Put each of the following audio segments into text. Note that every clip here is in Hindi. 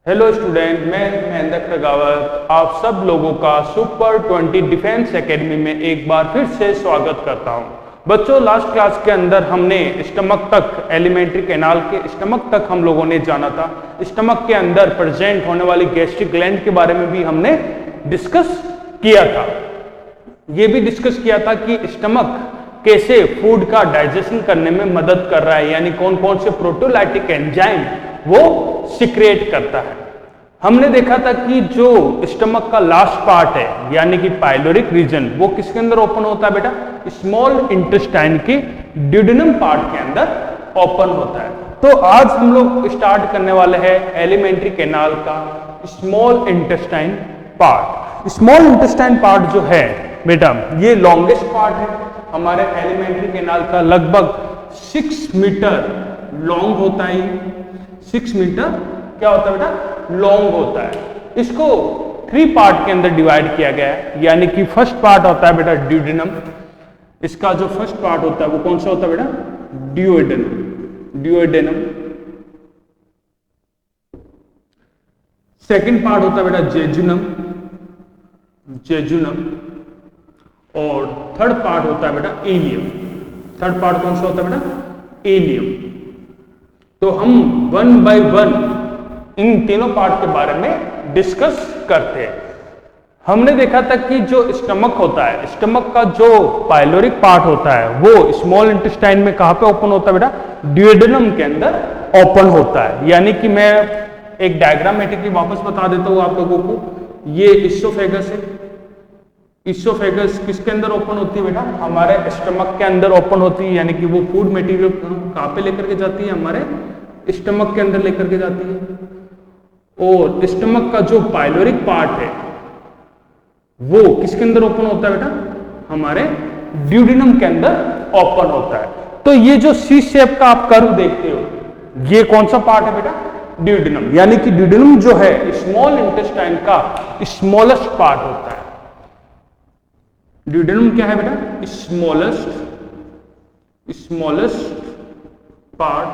हेलो स्टूडेंट, मैं महेंद्र खरगावत आप सब लोगों का सुपर 20 डिफेंस एकेडमी में एक बार फिर से स्वागत करता हूं। बच्चों, लास्ट क्लास के अंदर हमने स्टमक तक, एलिमेंट्री कैनाल के स्टमक तक हम लोगों ने जाना था। स्टमक के अंदर प्रेजेंट होने वाली गैस्ट्रिक ग्लैंड के बारे में भी हमने डिस्कस किया था। ये भी डिस्कस किया था कि स्टमक कैसे फूड का डाइजेशन करने में मदद कर रहा है, यानी कौन कौन से प्रोटीयोलाइटिक एंजाइम वो सिक्रिएट करता है। हमने देखा था कि जो स्टमक का लास्ट पार्ट है यानी कि पाइलोरिक रीजन, वो किसके अंदर ओपन होता है बेटा? स्मॉल इंटेस्टाइन के ड्यूडेनम पार्ट के अंदर ओपन होता है। तो आज हम लोग स्टार्ट करने वाले हैं एलिमेंट्री कैनाल का small intestine part. Small intestine part जो है बेटा, ये लॉन्गेस्ट पार्ट है हमारे एलिमेंट्री कैनाल का। लगभग 6 मीटर लॉन्ग होता है। 6 मीटर क्या होता है बेटा? लॉन्ग होता है। इसको 3 पार्ट के अंदर डिवाइड किया गया है, यानी कि फर्स्ट पार्ट होता है बेटा ड्यूडेनम। इसका जो फर्स्ट पार्ट होता है वो कौन सा होता है बेटा? ड्यूडेनम। ड्यूडेनम। सेकंड पार्ट होता है बेटा जेजुनम। जेजुनम। और थर्ड पार्ट होता है बेटा इलियम। थर्ड पार्ट कौन सा होता है बेटा? इलियम। तो हम 1 बाय 1 इन तीनों पार्ट के बारे में डिस्कस करते हैं। हमने देखा था कि जो स्टमक होता है, स्टमक का जो पाइलोरिक पार्ट होता है वो स्मॉल इंटेस्टाइन में कहां पे ओपन होता है बेटा? ड्यूडेनम के अंदर ओपन होता है। यानी कि मैं एक डायग्रामेटिकली वापस बता देता हूं आप लोगों को। ये इसोफेगस है। इसोफेगस किसके अंदर ओपन होती है बेटा? हमारे स्टमक के अंदर ओपन होती है, यानी कि वो फूड मटेरियल कहां पे लेकर के जाती है? हमारे स्टमक के अंदर लेकर के जाती है। और स्टमक का जो पाइलोरिक पार्ट है वो किसके अंदर ओपन होता है बेटा? हमारे ड्यूडेनम के अंदर ओपन होता है। तो ये जो सी शेप का आप कर्व देखते हो, ये कौन सा पार्ट है बेटा? ड्यूडेनम। यानी कि ड्यूडेनम जो है स्मॉल इंटेस्टाइन का स्मॉलेस्ट पार्ट होता है। ड्यूडेनम क्या है बेटा? Smallest part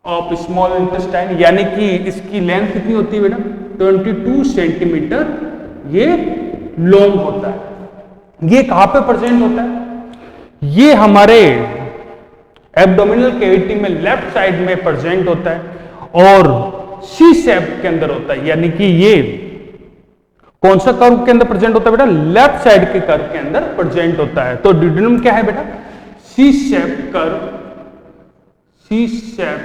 of small intestine. यानी कि इसकी लेंथ कितनी होती है बेटा? 22 सेंटीमीटर ये लॉन्ग होता है। ये कहां पे प्रेजेंट होता है? ये हमारे एब्डोमिनल कैविटी में लेफ्ट साइड में प्रेजेंट होता है और सी शेप के अंदर होता है। यानी कि ये कौन सा कर्व के अंदर प्रेजेंट होता है बेटा? लेफ्ट साइड के कर्व के अंदर प्रेजेंट होता है। तो ड्यूडेनम क्या है बेटा? सी शेप कर्व। सी शेप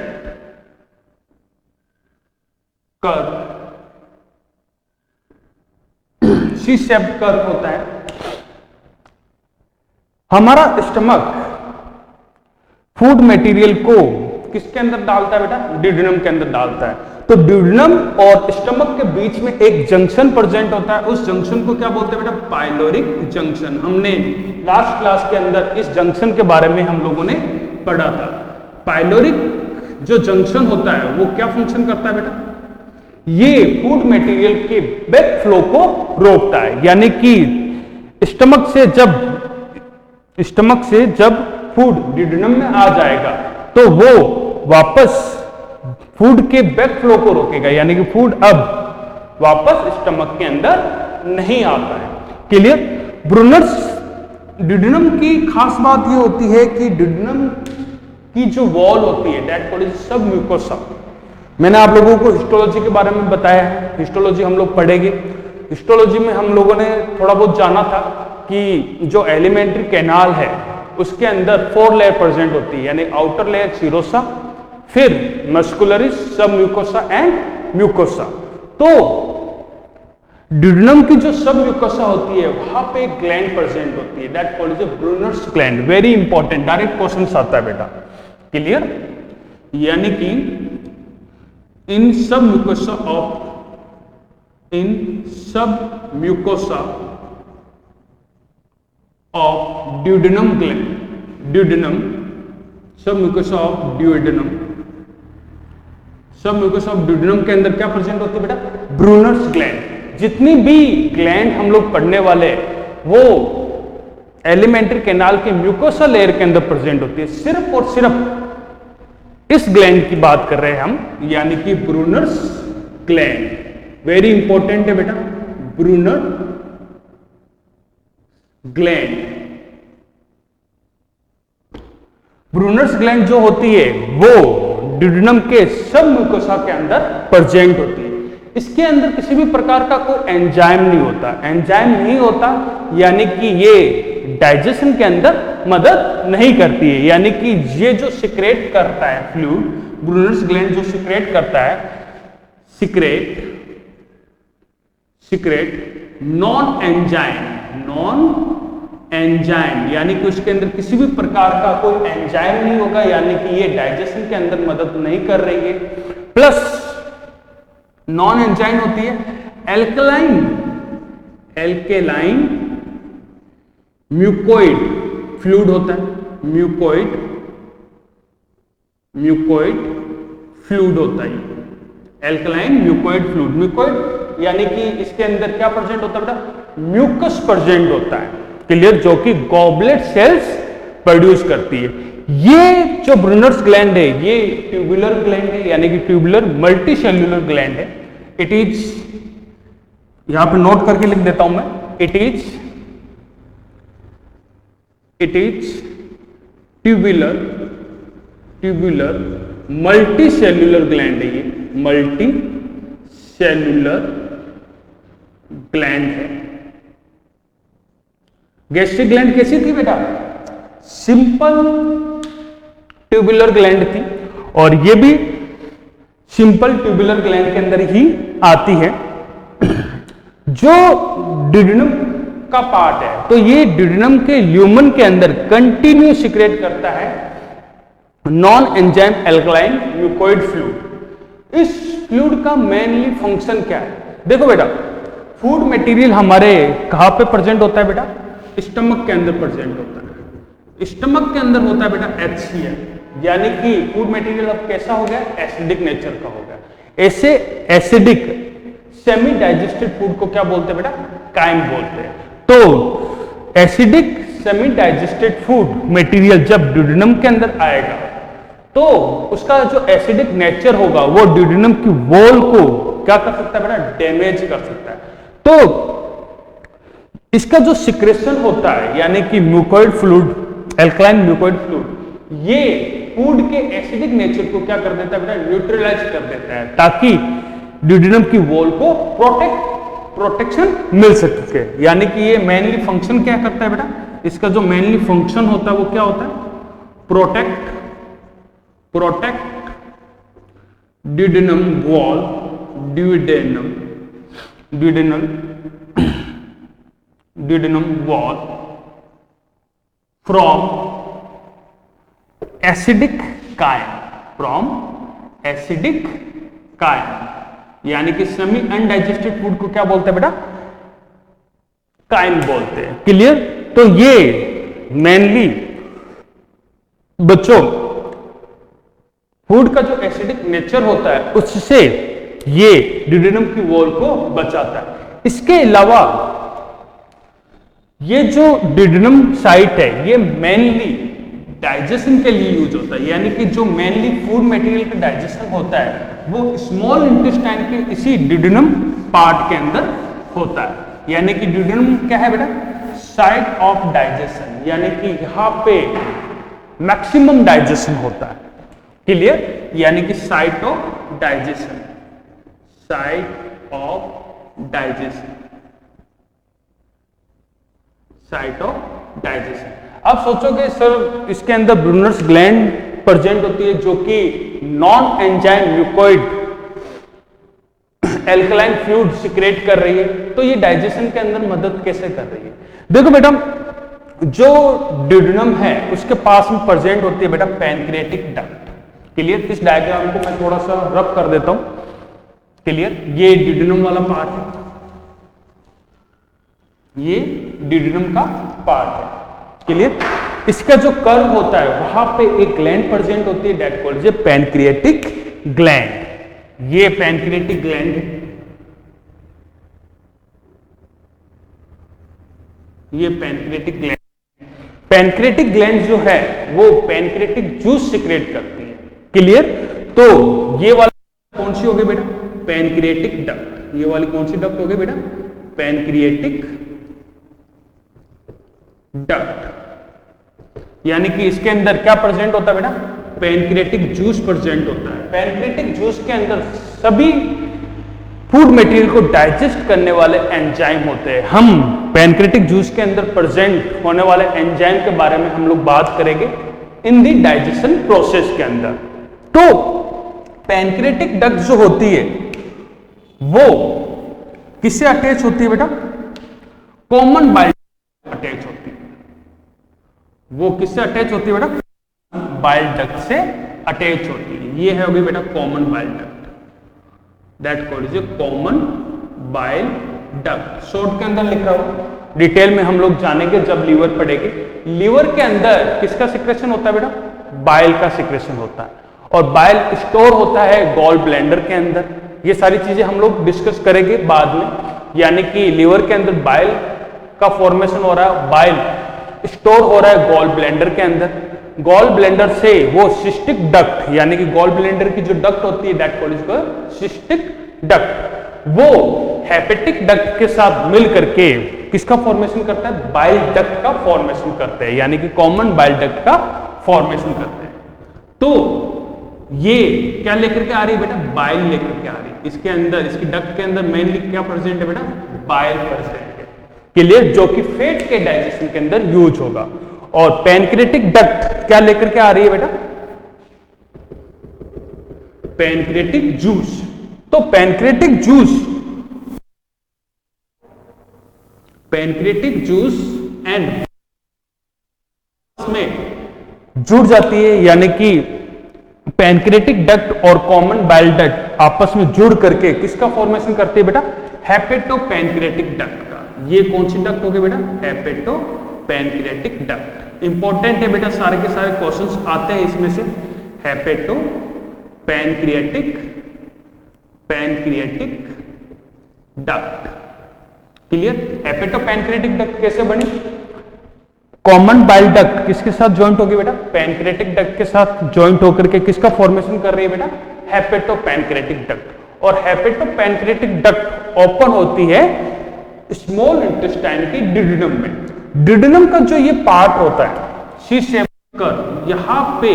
कर्व। सी शेप कर्व होता है। हमारा स्टमक फूड मटेरियल को किसके अंदर डालता है बेटा? ड्यूडेनम के अंदर डालता है। तो ड्यूडेनम और स्टमक के बीच में एक जंक्शन प्रेजेंट होता है। उस जंक्शन को क्या बोलते हैं बेटा? Pyloric junction. हमने लास्ट क्लास के अंदर इस जंक्शन के बारे में हम लोगों ने पढ़ा था। पाइलोरिक जो जंक्शन होता है वो क्या फंक्शन करता है बेटा? ये फूड मटेरियल के बैक फ्लो को रोकता है। यानी कि स्टमक से जब फूड ड्यूडेनम में आ जाएगा तो वो वापस फूड के बैक फ्लो को रोकेगा, यानी कि फूड अब वापस स्टमक के अंदर नहीं आता है। क्लियर? ब्रूनर्स ड्यूडेनम की खास बात ये होती है कि ड्यूडेनम की जो वॉल होती है दैट कॉल्ड सब म्यूकोसा। मैंने आप लोगों को हिस्टोलॉजी के बारे में बताया है। हिस्टोलॉजी हम लोग पढ़ेंगे। हिस्टोलॉजी में हम लोगों ने थोड़ा बहुत जाना था कि जो एलिमेंट्री कैनाल है उसके अंदर 4 लेयर प्रेजेंट होती है, यानी आउटर लेयर सीरोसा, फिर मस्कुलरिस, सब म्यूकोसा एंड म्यूकोसा। तो ड्यूडेनम की जो सब म्यूकोसा होती है वहां पे एक ग्लैंड प्रेजेंट होती है that called Brunner's gland. Very important, direct question आता है बेटा। क्लियर? यानी कि इन सब mucosa of duodenum gland, duodenum, सब म्यूकोसा ऑफ ड्यूडेनम, सब म्यूकोसा ऑफ ड्यूडेनम के अंदर क्या प्रेजेंट होती है बेटा? Brunner's gland. जितनी भी ग्लैंड हम लोग पढ़ने वाले वो एलिमेंट्री कैनाल के म्यूकोसा लेयर के अंदर प्रेजेंट होती है। सिर्फ और सिर्फ इस ग्लैंड की बात कर रहे हैं हम, यानी कि ब्रूनर्स ग्लैंड, वेरी इंपॉर्टेंट है बेटा, ब्रूनर ग्लैंड। ब्रूनर्स ग्लैंड जो होती है वो ड्यूडेनम के सब म्यूकोसा के अंदर प्रेजेंट होती है। इसके अंदर किसी भी प्रकार का कोई एंजाइम नहीं होता, एंजाइम नहीं होता यानी कि ये डाइजेशन के अंदर मदद नहीं करती है, यानी कि ये जो सिक्रेट करता है फ्लूइड, ब्रूनर्स ग्लैंड जो सिक्रेट करता है, सिक्रेट नॉन एंजाइम यानी कि उसके अंदर किसी भी प्रकार का कोई एंजाइम नहीं होगा, यानी कि ये डाइजेशन के अंदर मदद नहीं कर रही है। प्लस नॉन एंजाइम होती है एल्केलाइन म्यूकोइड फ्लूइड होता है, म्यूकोइड फ्लूइड होता है, एल्कलाइन म्यूकोइड फ्लूइड। म्यूकोइड यानी कि इसके अंदर क्या प्रेजेंट होता है बेटा, म्यूकस प्रेजेंट होता है, क्लियर, जो कि गॉबलेट सेल्स प्रोड्यूस करती है। ये जो ब्रूनर्स ग्लैंड है ये ट्यूबुलर ग्लैंड है, यानी कि ट्यूबुलर मल्टी सेल्यूलर ग्लैंड है। इट इज, यहां पे नोट करके लिख देता हूं मैं, it is tubular multi cellular gland है, ये मल्टी सेल्यूलर ग्लैंड है। गैस्ट्रिक ग्लैंड कैसी थी बेटा, सिंपल ट्यूबुलर ग्लैंड थी, और ये भी सिंपल ट्यूबुलर ग्लैंड के अंदर ही आती है। जो ड्यूडेनम का पार्ट है, तो ये ड्यूडेनम के ल्यूमन के अंदर कंटिन्यू सिक्रेट करता है non enzyme alkaline mucoid fluid. इस फ्लूइड का मेनली फंक्शन क्या है, देखो बेटा, फूड मटेरियल हमारे कहां पे प्रेजेंट होता है बेटा, स्टमक के अंदर प्रेजेंट होता है। स्टमक के अंदर होता है बेटा HCl, यानी कि फूड मटेरियल अब कैसा हो गया, एसिडिक नेचर का हो गया। ऐसे एसिडिक सेमी डाइजेस्टेड फूड को क्या बोलते हैं बेटा, काइम बोलते हैं। तो acidic semi digested food material जब ड्यूडेनम के अंदर आएगा तो उसका जो एसिडिक नेचर होगा वो ड्यूडेनम की वॉल को क्या कर सकता है बेटा, डैमेज कर सकता है। तो इसका जो सिक्रेशन होता है, यानी कि mucoid fluid, alkaline mucoid fluid, ये फूड के एसिडिक नेचर को क्या कर देता है बेटा, न्यूट्रलाइज कर देता है, ताकि ड्यूडेनम की वॉल को प्रोटेक्शन मिल सके। यानी कि ये मेनली फंक्शन क्या करता है बेटा, इसका जो मेनली फंक्शन होता है वो क्या होता है, protect duodenum wall, duodenum wall from acidic chyme, यानी कि सेमी अनडाइजेस्टेड फूड को क्या बोलते हैं बेटा, काइम बोलते हैं, क्लियर। तो ये मेनली बच्चों फूड का जो एसिडिक नेचर होता है उससे ये ड्यूडेनम की वॉल को बचाता है। इसके अलावा ये जो ड्यूडेनम साइट है ये मेनली डाइजेशन के लिए यूज होता है, यानी कि जो मेनली फूड मटेरियल का डाइजेशन होता है वो स्मॉल इंटेस्टाइन के इसी ड्यूडेनम पार्ट के अंदर होता है। यानी कि ड्यूडेनम क्या है बेटा, साइट ऑफ डाइजेशन, यानी कि यहां पे मैक्सिमम डाइजेशन होता है, क्लियर, यानी कि साइट ऑफ डाइजेशन, अब सोचोगे सर इसके अंदर ब्रूनर्स ग्लैंड प्रेजेंट होती है जो कि non enzyme mucoid alkaline fluid secrete कर रही है, तो ये डाइजेशन के अंदर मदद कैसे कर रही है। देखो बेटा, जो ड्यूडेनम है उसके पास में प्रेजेंट होती है बेटा पैनक्रियाटिक डक्ट, क्लियर। इस डायग्राम को मैं थोड़ा सा रब कर देता हूं, क्लियर। ये ड्यूडेनम वाला पार्ट है, ये ड्यूडेनम का पार्ट है, क्लियर। इसका जो कर्व होता है वहां पे एक ग्लैंड प्रेजेंट होती है, that called is pancreatic gland. ये पैनक्रियाटिक ग्लैंड है, ये पैनक्रियाटिक ग्लैंड। पैनक्रियाटिक ग्लैंड जो है वो पैनक्रियाटिक जूस सिक्रेट करती है, क्लियर। तो ये वाला कौन सी होगी बेटा, पैनक्रिएटिक डक्ट। ये वाली कौन सी डक्ट हो गई बेटा? Pancreatic duct. यानी कि इसके अंदर क्या प्रेजेंट होता है बेटा? पैनक्रिएटिक जूस प्रेजेंट होता है। पैनक्रिएटिक जूस के अंदर सभी फूड मटेरियल को डाइजेस्ट करने वाले एंजाइम होते हैं। हम पैनक्रिएटिक जूस के अंदर प्रेजेंट होने वाले एंजाइम के बारे में हम लोग बात करेंगे इन दी डाइजेशन प्रोसेस के अंदर। तो पैनक्रिएटिक डक्ट जो होती है वो किससे अटैच होती है बेटा? कॉमन बाइल अटैच होती है। वो किससे अटैच होती है बेटा? बाइल डक्ट से अटैच होती है। ये है बेटा common bile duct, that called is common bile duct. Short के अंदर लिख रहा हूं, डिटेल में हम लोग जानेंगे जब लीवर पढ़ेंगे। लीवर के अंदर किसका सिक्रेशन होता है बेटा? बाइल का सिक्रेशन होता है, और बाइल स्टोर होता है गॉल ब्लेंडर के अंदर। ये सारी चीजें हम लोग डिस्कस करेंगे बाद में। यानी कि लीवर के अंदर बाइल का फॉर्मेशन हो रहा है, बाइल स्टोर हो रहा है गॉल ब्लेंडर के अंदर। गॉल ब्लेंडर से वो सिस्टिक डक्ट, यानी कि गॉल ब्लेंडर की जो डक्ट होती है that called is cystic duct, वो हेपेटिक डक्ट के साथ मिल करके किसका फॉर्मेशन करता है? बाइल डक्ट का फॉर्मेशन करते हैं, यानी कि कॉमन बाइल डक्ट का फॉर्मेशन करते हैं। तो ये क्या लेकर के आ रही है बेटा? बाइल लेकर के आ रही है। इसके अंदर, इसकी डक्ट के अंदर मेनली क्या प्रेजेंट है बेटा? बाइल प्रेजेंट है, क्लियर, जो कि फैट के डाइजेशन के अंदर यूज होगा। और पैनक्रिएटिक डक्ट क्या लेकर के आ रही है बेटा? Pancreatic juice. तो पैनक्रिएटिक जूस एंड में जुड़ जाती है, यानी कि पैनक्रिएटिक डक्ट और कॉमन बाइल डक्ट आपस में जुड़ करके किसका फॉर्मेशन करती है बेटा? हेपेटोपैनक्रिएटिक डक्ट का। ये कौन सी डक्ट होगी बेटा? हेपेटोपैनक्रिएटिक डक्ट। इंपॉर्टेंट है बेटा, सारे के सारे क्वेश्चंस आते हैं इसमें से। हेपेटोपैनक्रिएटिक डक्ट, क्लियर। हेपेटोपैनक्रिएटिक डक्ट कैसे बनी? कॉमन बाइल डक्ट किसके साथ ज्वाइंट होगी बेटा? पैनक्रिएटिक डक्ट के साथ ज्वाइंट होकर के किसका फॉर्मेशन कर रही है बेटा? हेपेटोपैनक्रिएटिक डक्ट। और हेपेटोपैनक्रिएटिक डक्ट ओपन होती है स्मॉल इंटेस्टाइन की डिड्यूनम में। डिड्यूनम का जो ये पार्ट होता है सी शेप कर, यहां पे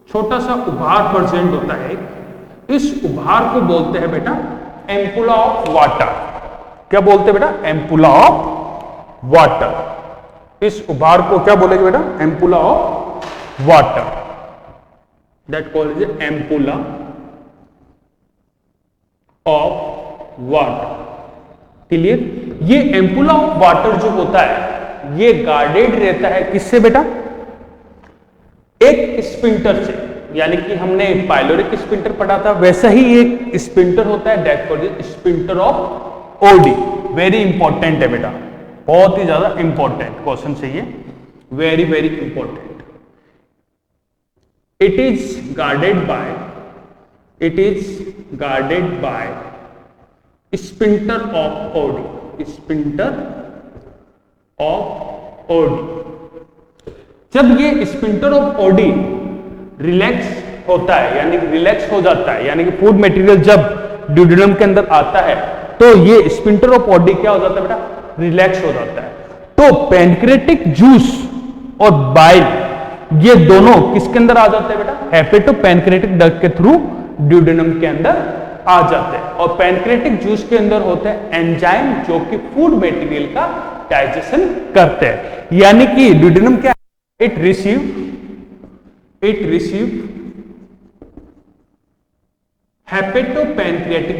छोटा सा उभार प्रेजेंट होता है। इस उभार को बोलते हैं बेटा एम्पुला ऑफ वाटर। क्या बोलते हैं बेटा? Ampulla of water. इस उभार को क्या बोलेंगे बेटा? Ampulla of water, that called is ampulla of water, clear. ये एम्पुला ऑफ वाटर जो होता है ये गार्डेड रहता है किससे बेटा? एक स्पिंटर से, यानी कि हमने पाइलोरिक स्पिंटर पढ़ा था, वैसा ही एक स्पिंटर होता है that called is sphincter of OD. Very important है बेटा, बहुत ही ज्यादा इंपॉर्टेंट क्वेश्चन है ये, very very important. It is guarded by sphincter of Oddi, sphincter of OD. जब ये स्पिंटर ऑफ ओडी रिलैक्स होता है, यानी रिलैक्स हो जाता है, यानी कि फूड मटेरियल जब ड्यूडेनम के अंदर आता है तो ये स्पिंटर ऑफ ओडी क्या हो जाता है बेटा? रिलैक्स हो जाता है। तो पैनक्रिएटिक जूस और बाइल ये दोनों किसके अंदर आ जाते हैं बेटा? हेपेटोपैनक्रिएटिक डक्ट के थ्रू ड्यूडेनम के अंदर आ जाते हैं। और पैनक्रिएटिक जूस के अंदर होते हैं एंजाइम जो कि फूड मटेरियल का डाइजेशन करते हैं। यानी कि ड्यूडेनम क्या? It receive hepatopancreatic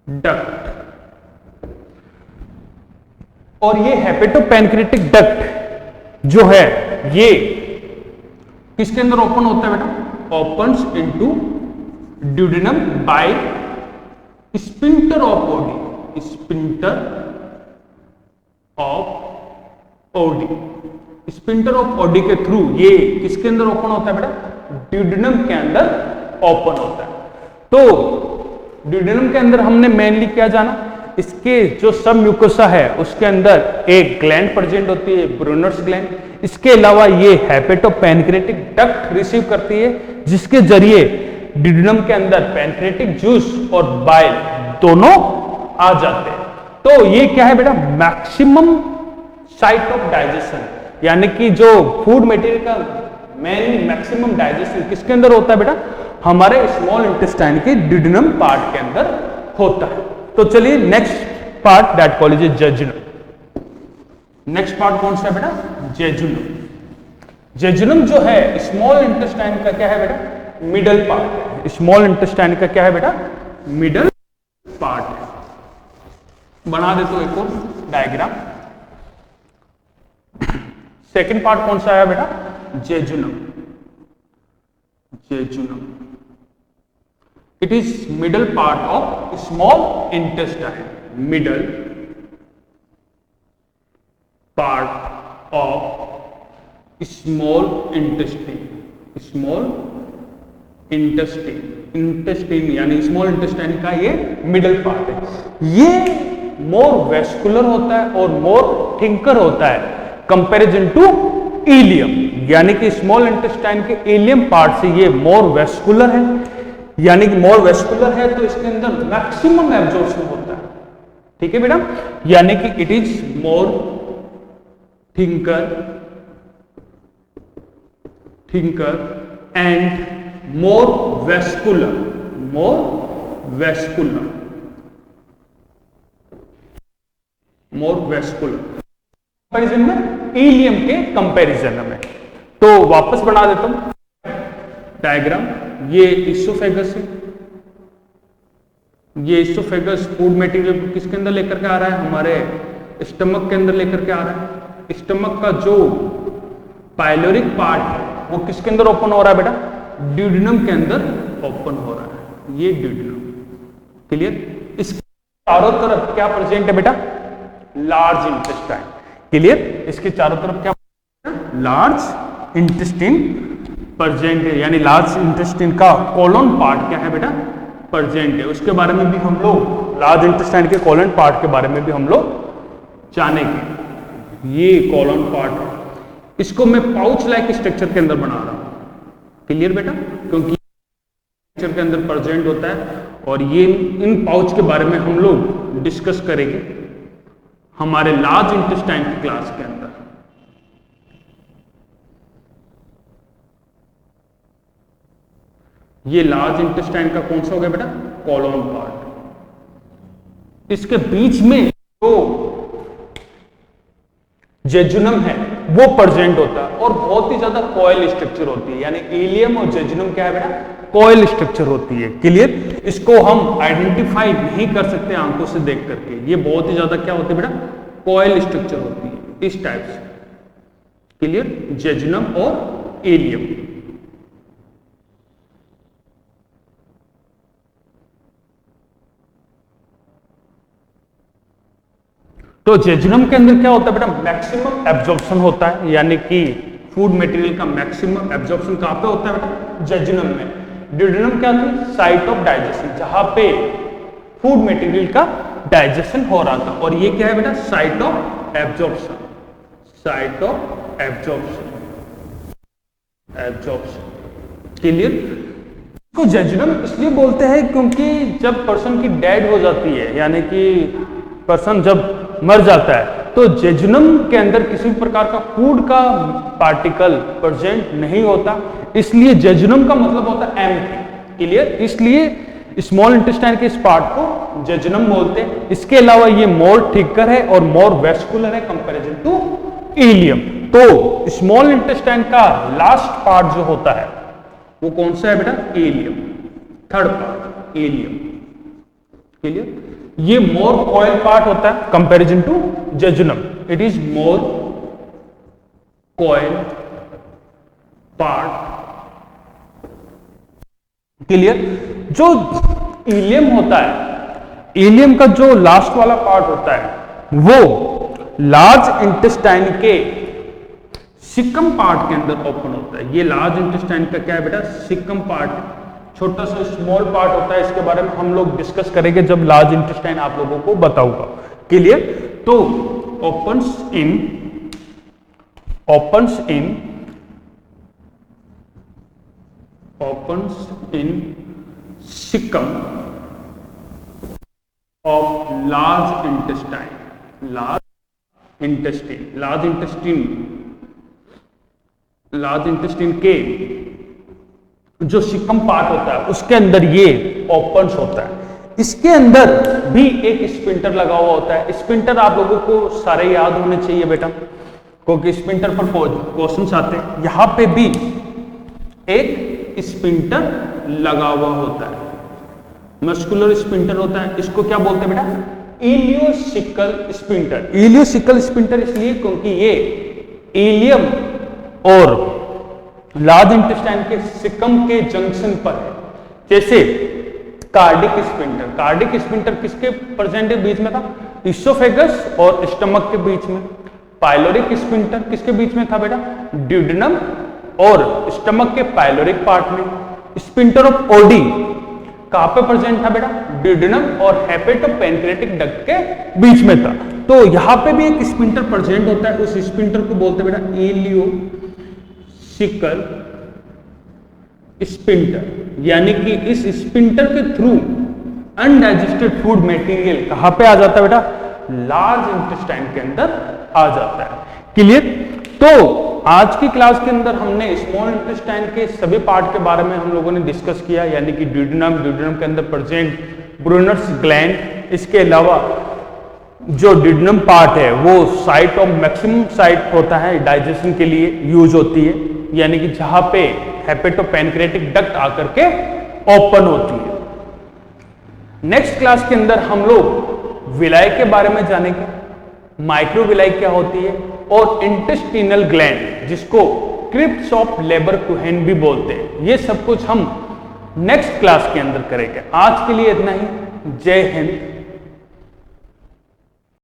duct. और ये हेपेटोपैनक्रिएटिक डक्ट जो है ये किसके अंदर ओपन होता है बेटा? Opens into duodenum by sphincter of Oddi, sphincter of Oddi. Sphincter of Oddi के थ्रू ये किसके अंदर ओपन होता है बेटा? ड्यूडेनम के अंदर ओपन होता है। तो ड्यूडेनम के अंदर हमने मेनली क्या जाना? इसके जो सब म्यूकोसा है उसके अंदर एक ग्लैंड प्रेजेंट होती है, ब्रूनर्स ग्लैंड। इसके अलावा ये हेपेटोपैनक्रेटिक डक्ट रिसीव करती है, जिसके जरिए डिड्यूनम के अंदर पैनक्रेटिक जूस और बाइल दोनों आ जाते हैं। तो ये क्या है बेटा, मैक्सिमम साइट ऑफ डाइजेशन, यानी कि जो फूड मटेरियल का मेन मैक्सिमम डाइजेशन किसके अंदर होता है बेटा, हमारे स्मॉल इंटेस्टाइन के डिड्यूनम पार्ट के अंदर होता है। तो चलिए next part that call is jejunum. Next part कौन सा है बेटा, जेजुनम। जेजुनम जो है स्मॉल इंटेस्टाइन का क्या है बेटा, मिडल पार्ट है। स्मॉल इंटेस्टाइन का क्या है बेटा, मिडल पार्ट है। बना देता हूं एक और डायग्राम। सेकंड पार्ट कौन सा है बेटा, jejunum. Jejunum it is middle part of small intestine, middle part of small intestine. Small intestine यानी स्मॉल इंटेस्टाइन का ये मिडल पार्ट है। ये मोर वेस्कुलर होता है और मोर थिंकर होता है कंपैरिजन टू इलियम, यानी कि स्मॉल इंटेस्टाइन के इलियम पार्ट से ये मोर वेस्कुलर है, यानी कि मोर वेस्कुलर है तो इसके अंदर मैक्सिमम एब्जॉर्प्शन होता है। ठीक है बेटा, यानी कि it is more thinker and more vascular, comparison में इलियम के कंपैरिजन में। तो वापस बना देता हूं डायग्राम। ये इसोफेगस है, ये इसोफेगस फूड मटेरियल को किसके अंदर लेकर के आ रहा है, हमारे स्टमक के अंदर लेकर के आ रहा है। स्टमक का जो पाइलोरिक पार्ट है वो किसके अंदर ओपन हो रहा है बेटा, ड्यूडेनम के अंदर ओपन हो रहा है। ये ड्यूडेनम, क्लियर। इसके चारों तरफ क्या प्रेजेंट है बेटा, लार्ज इंटेस्टाइन, क्लियर। इसके चारों तरफ क्या, लार्ज इंटेस्टाइन प्रेजेंट है, यानी लार्ज इंटेस्टाइन का कोलन पार्ट क्या है बेटा, प्रेजेंट है। उसके बारे में भी हम लोग, लार्ज इंटेस्टाइन के कोलन पार्ट के बारे में भी हम लोग जानेंगे। ये कोलन पार्ट है, इसको मैं पाउच लाइक स्ट्रक्चर के अंदर बना रहा हूं, क्लियर बेटा, क्योंकि स्ट्रक्चर के अंदर प्रेजेंट होता है। और ये इन पाउच के बारे में हम लोग डिस्कस करेंगे हमारे लार्ज इंटेस्टाइन की क्लास के अंदर। ये लार्ज इंटेस्टाइन का कौन सा हो गया बेटा, कोलन पार्ट। इसके बीच में जो जेजुनम है वो प्रेजेंट होता है और बहुत ही ज्यादा कॉइल स्ट्रक्चर होती है, यानी इलियम और जेजुनम क्या है बेटा, कॉइल स्ट्रक्चर होती है, क्लियर। इसको हम आइडेंटिफाई नहीं कर सकते आंखों से देख करके, ये बहुत ही ज्यादा क्या होती है बेटा, कॉइल स्ट्रक्चर होती है इस टाइप से, क्लियर। जेजुनम और इलियम। तो जेजुनम के अंदर क्या होता है बेटा, मैक्सिमम एब्जॉर्प्शन होता है, यानी कि फूड मटेरियल का मैक्सिमम एब्जॉर्प्शन कहां पे होता है बेटा, जेजुनम में। ड्यूडेनम क्या थी, साइट ऑफ डाइजेशन, जहां पे फूड मटेरियल का डाइजेशन हो रहा था। और ये क्या है बेटा, site of absorption, site of absorption, clear. इसको जेजुनम इसलिए बोलते हैं क्योंकि जब पर्सन की डेड हो जाती है, यानी कि पर्सन जब मर जाता है, तो जेजुनम के अंदर किसी भी प्रकार का फूड का पार्टिकल प्रेजेंट नहीं होता, इसलिए जेजुनम का मतलब होता है एम्प्टी, क्लियर। इसलिए स्मॉल इंटेस्टाइन के इस पार्ट को जेजुनम बोलते हैं। इसके अलावा ये मोर थिकर है और मोर वेस्कुलर है कंपैरिजन टू इलियम। तो स्मॉल इंटेस्टाइन का लास्ट पार्ट जो होता है वो कौन सा है बेटा, ileum, third part ileum, clear. ये मोर कॉइल पार्ट होता है comparison to jejunum, it is more coil part, clear. जो इलियम होता है, इलियम का जो लास्ट वाला पार्ट होता है वो लार्ज इंटेस्टाइन के सिकम पार्ट के अंदर ओपन होता है। ये लार्ज इंटेस्टाइन का क्या है बेटा, सिकम पार्ट, छोटा सा स्मॉल पार्ट होता है, इसके बारे में हम लोग डिस्कस करेंगे जब लार्ज इंटेस्टाइन आप लोगों को बताऊंगा। क्लियर? तो opens in caecum of large intestine के जो सिकम पार्ट होता है उसके अंदर ये ओपन्स होता है। इसके अंदर भी एक स्पिंटर लगा हुआ होता है। स्पिंटर आप लोगों को सारे याद होने चाहिए बेटा, क्योंकि स्पिंटर पर क्वेश्चंस आते हैं। यहां पे भी एक स्पिंटर लगा हुआ होता है, मस्कुलर स्पिंटर होता है। इसको क्या बोलते हैं बेटा? Ileocaecal sphincter. इलियोसिकल स्पिंटर इसलिए क्योंकि ये इलियम और लार्ज इंटेस्टाइन के सिकम के जंक्शन पर है। जैसे कार्डिक स्पिंटर किसके प्रेजेंट बीच में था? इसोफेगस और स्टमक के बीच में। पाइलोरिक स्पिंटर किसके बीच में था बेटा? ड्यूडेनम और स्टमक के पाइलोरिक पार्ट में। स्पिंटर ऑफ ओडी कहां पे प्रेजेंट था बेटा? ड्यूडेनम और हेपेटोपेनक्रेटिक डक्ट के बीच में था। तो यहां पे भी एक स्पिंटर प्रेजेंट होता है, उस स्पिंटर को बोलते हैं बेटा इलियोसिकल स्पिंटर। यानी कि इस स्पिंटर के थ्रू अनडाइजेस्टेड फूड मटेरियल कहां पे आ जाता है बेटा? लार्ज इंटेस्टाइन के अंदर आ जाता है। क्लियर? तो आज की क्लास के अंदर हमने स्मॉल इंटेस्टाइन के सभी पार्ट के बारे में हम लोगों ने डिस्कस किया, यानी कि ड्यूडेनम के अंदर प्रेजेंट ब्रूनर्स ग्लैंड। इसके अलावा जो ड्यूडेनम पार्ट है वो साइट ऑफ मैक्सिमम साइट होता है, डाइजेशन के लिए यूज होती है, यानी कि जहां पे हेपेटोपेनक्रेटिक डक्ट आकर के ओपन होती है। नेक्स्ट क्लास के अंदर हम लोग विलाई के बारे में जानेंगे, माइक्रोविलाई क्या होती है, और इंटेस्टिनल ग्लैंड जिसको क्रिप्स ऑफ लेबरकुहेन भी बोलते हैं। ये सब कुछ हम नेक्स्ट क्लास के अंदर करेंगे। आज के लिए इतना ही। जय हिंद,